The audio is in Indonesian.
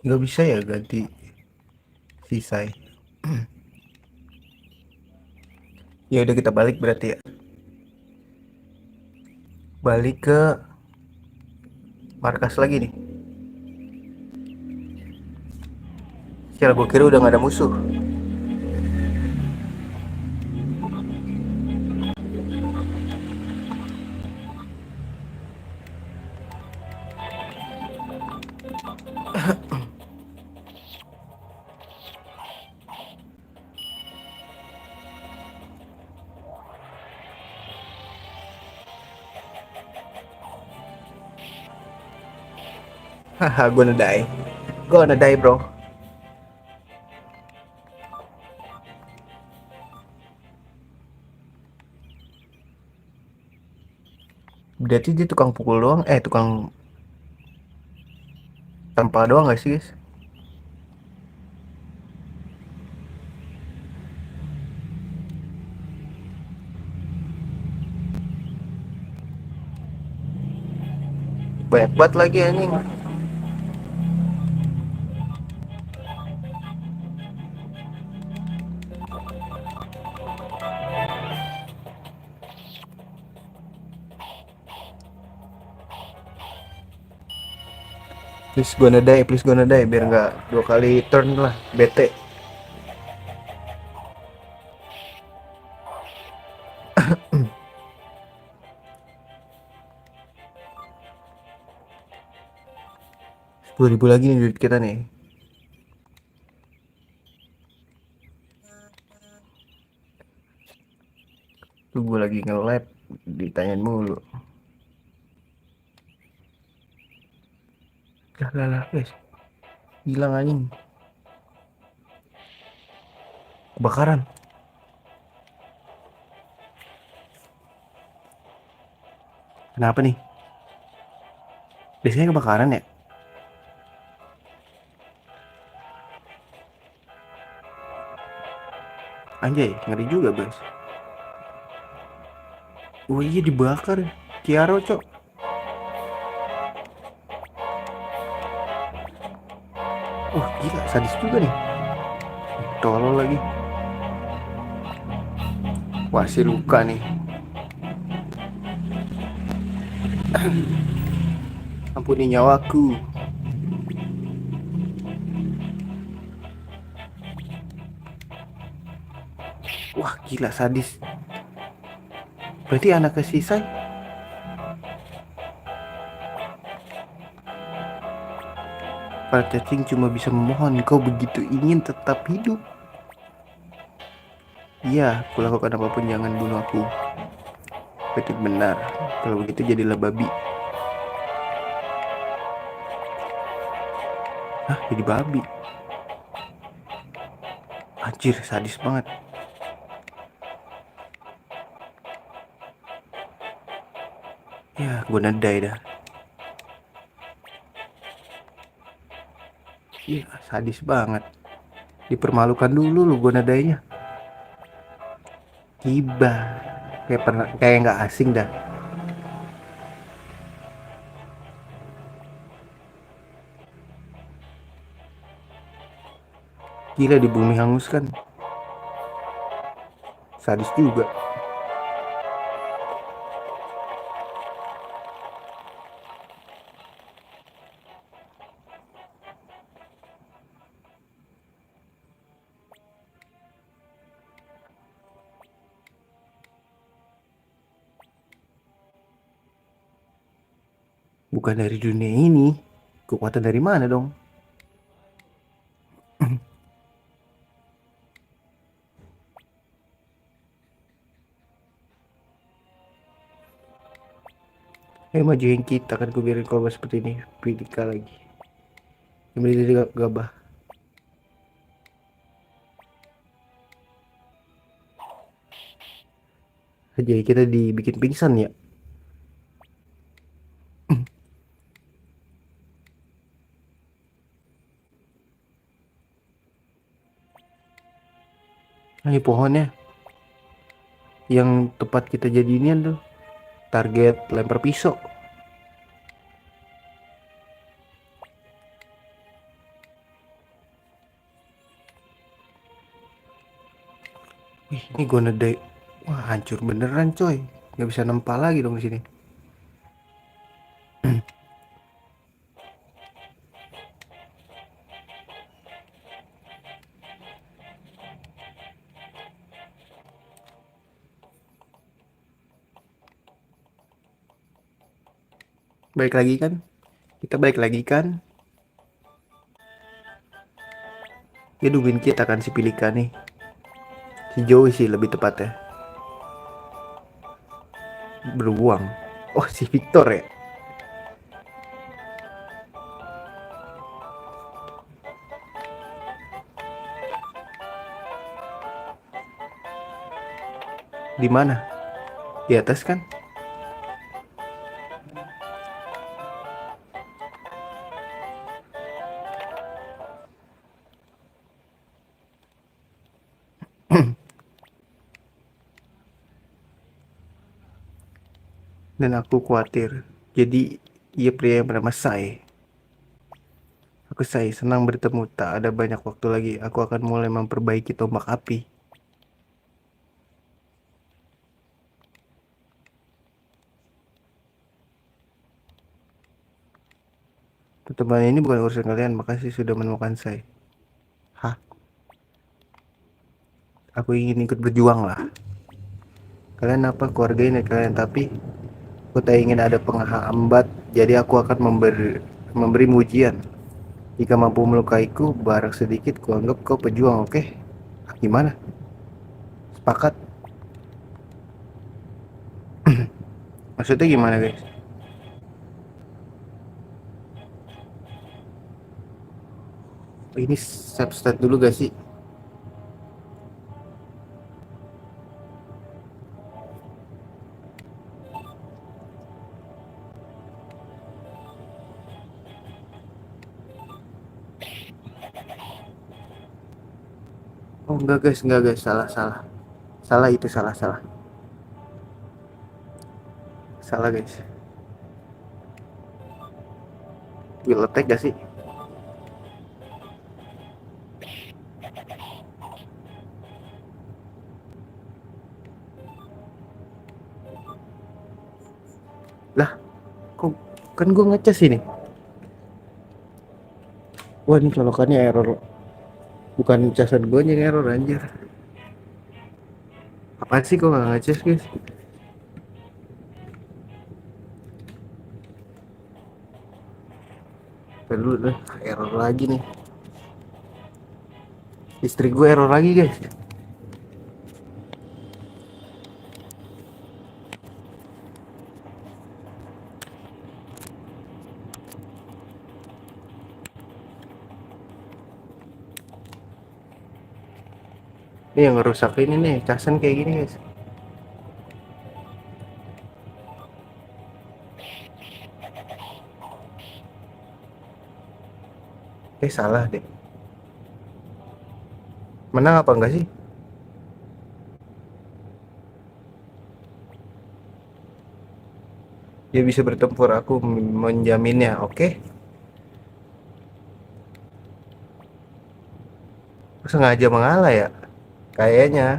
Nggak bisa ya ganti sisai. Ya udah kita balik berarti ya. Balik ke markas lagi nih. Kira gue kira udah nggak ada musuh. Haha, gonna die. Gonna die, bro. Berarti dia tukang pukul doang, tukang tanpa doang gak sih, guys? Banyak banget lagi anjing. Please gonna die, biar nggak dua kali turn lah, bete. Sepuluh ribu lagi nih duit kita nih. Tuh gue lagi nge-lab, ditanyain mulu. Lah, guys. Hilang anjing. Kebakaran. Kenapa nih? Biasanya kebakaran ya? Anjay, ngeri juga, guys. Oh iya, dibakar. Kiaro, cok. Wah, gila, sadis juga nih. Tolol lagi. Wah, si luka nih. Ampuni nyawaku. Wah, gila, sadis. Berarti anak kesisai. Para cacing cuma bisa memohon, kau begitu ingin tetap hidup. Iya, kulakukan apapun, jangan bunuh aku. Betul, benar. Kalau begitu jadilah babi. Hah, jadi babi? Anjir, sadis banget. Ya, gue nadai dah. Iya, sadis banget. Dipermalukan dulu lu gue nadainya. Tiba. Kayak nggak asing dah. Gila, di bumi hangus kan. Sadis juga. Bukan dari dunia ini. Kekuatan dari mana dong? Majuin kita kan, gue biarin korban seperti ini. Pidika lagi. Kembali dari gabah. Jadi kita dibikin pingsan ya. Ini pohonnya yang tepat kita jadiin tuh. Target lempar pisau. Ini gua nedai. Wah, hancur beneran coy. Nggak bisa nempel lagi dong di sini. Baik lagi kan? Kita balik lagi kan? Dia nungguin kita kan si Pilika nih. Si Joey sih lebih tepatnya. Beruang. Oh, si Victor ya? Di mana? Di atas kan? Dan aku khawatir. Jadi, ia pria yang bernama Sai. Aku Sai, senang bertemu. Tak ada banyak waktu lagi. Aku akan mulai memperbaiki tombak api. Pertemuan ini bukan urusan kalian. Makasih sudah menemukan Sai. Hah? Aku ingin ikut berjuang lah. Kalian apa? Keluarga ini kalian. Tapi aku tak ingin ada penghambat. Jadi aku akan memberi ujian. Jika mampu melukaiku, barang sedikit kuanggap kau pejuang, oke? Gimana? Sepakat? Maksudnya gimana guys? Ini substat dulu gak sih? Oh enggak guys, salah salah. Salah itu salah. Salah guys. Will attack gak sih? Lah, kok kan gue ngecas ini. Wah ini colokannya error. Bukan casan gue yang error anjir. Apa sih kok gak ngecas guys? Ntar dulu deh, error lagi nih. Istri gue error lagi guys. Ini yang ngerusak ini nih, casan kayak gini guys. Salah deh. Menang apa enggak sih? Dia bisa bertempur, aku menjaminnya, oke? Aku sengaja mengalah ya? Kayaknya.